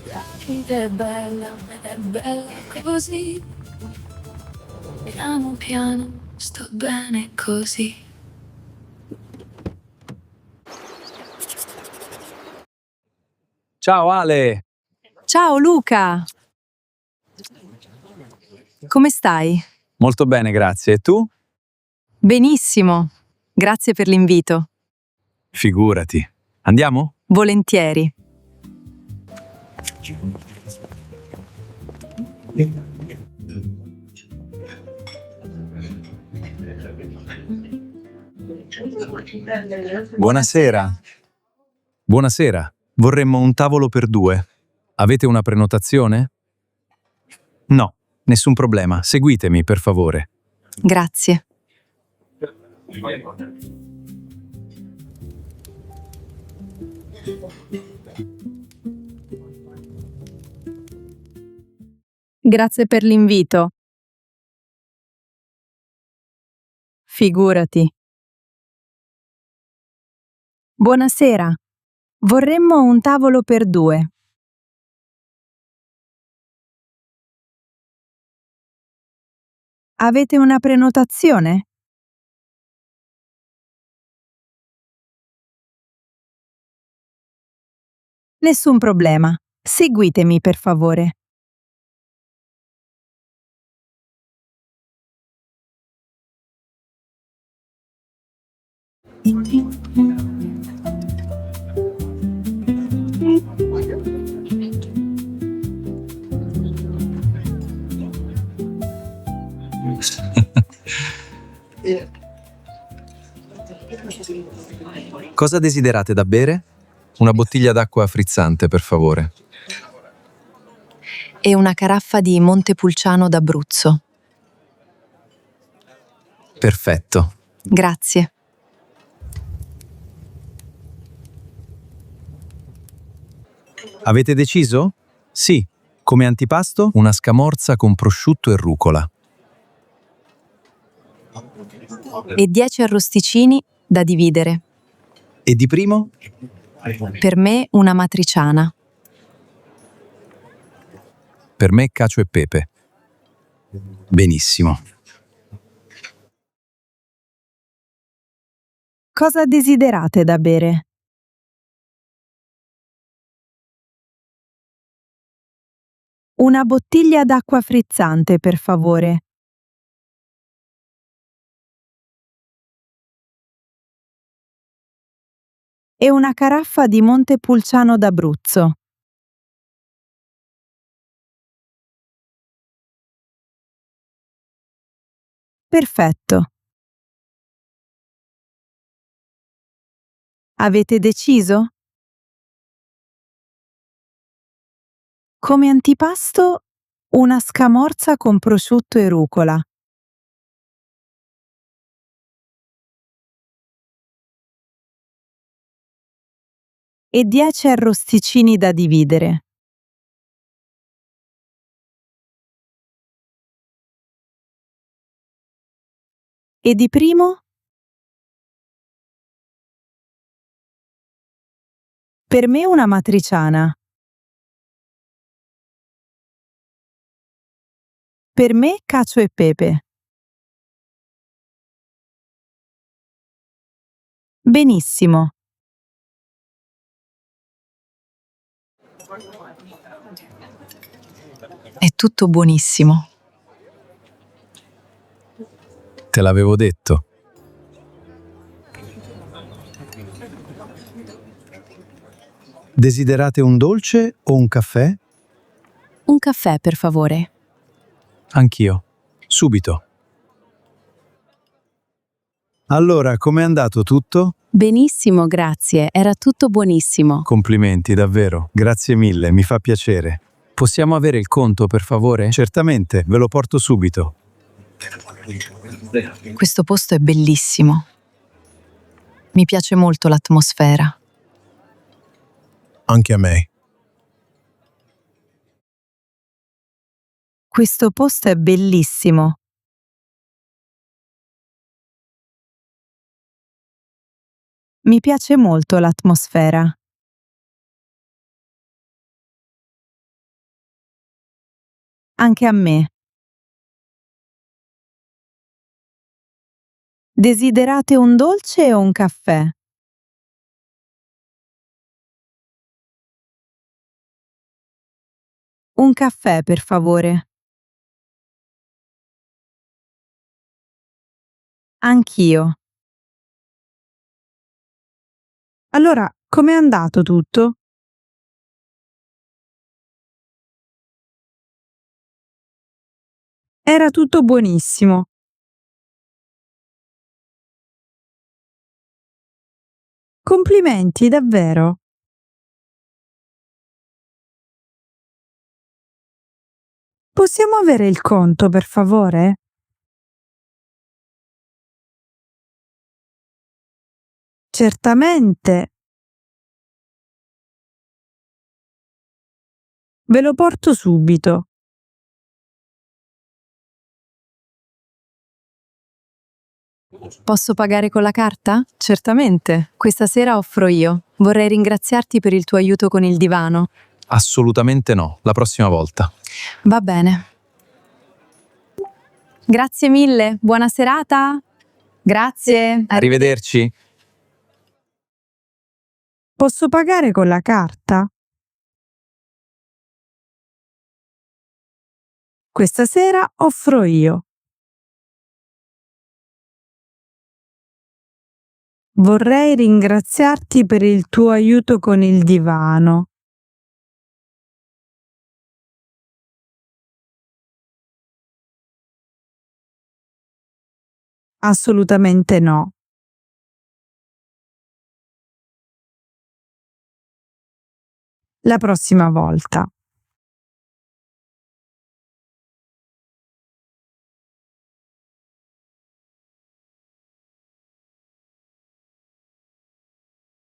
La vita è bella così. Piano piano, sto bene così. Ciao Ale! Ciao Luca, come stai? Molto bene, grazie. E tu? Benissimo, grazie per l'invito. Figurati. Andiamo? Volentieri. Buonasera. Buonasera. Vorremmo un tavolo per 2. Avete una prenotazione? No, nessun problema. Seguitemi, per favore. Grazie. Grazie per l'invito. Figurati. Buonasera. Vorremmo un tavolo per 2. Avete una prenotazione? Nessun problema. Seguitemi, per favore. Cosa desiderate da bere? Una bottiglia d'acqua frizzante, per favore. E una caraffa di Montepulciano d'Abruzzo. Perfetto. Grazie. Avete deciso? Sì. Come antipasto, una scamorza con prosciutto e rucola. E 10 arrosticini da dividere. E di primo? Per me una matriciana. Per me cacio e pepe. Benissimo. Cosa desiderate da bere? Una bottiglia d'acqua frizzante, per favore. E una caraffa di Montepulciano d'Abruzzo. Perfetto. Avete deciso? Come antipasto, una scamorza con prosciutto e rucola. E 10 arrosticini da dividere. E di primo? Per me una matriciana. Per me cacio e pepe. Benissimo. È tutto buonissimo. Te l'avevo detto. Desiderate un dolce o un caffè? Un caffè, per favore. Anch'io. Subito. Allora, com'è andato tutto? Benissimo, grazie. Era tutto buonissimo. Complimenti, davvero. Grazie mille, mi fa piacere. Possiamo avere il conto, per favore? Certamente, ve lo porto subito. Questo posto è bellissimo. Mi piace molto l'atmosfera. Anche a me. Questo posto è bellissimo. Mi piace molto l'atmosfera. Anche a me. Desiderate un dolce o un caffè? Un caffè, per favore. Anch'io. Allora, com'è andato tutto? Era tutto buonissimo. Complimenti, davvero. Possiamo avere il conto, per favore? Certamente. Ve lo porto subito. Posso pagare con la carta? Certamente. Questa sera offro io. Vorrei ringraziarti per il tuo aiuto con il divano. Assolutamente no, la prossima volta. Va bene. Grazie mille. Buona serata. Grazie. Arrivederci. Posso pagare con la carta? Questa sera offro io. Vorrei ringraziarti per il tuo aiuto con il divano. Assolutamente no. La prossima volta.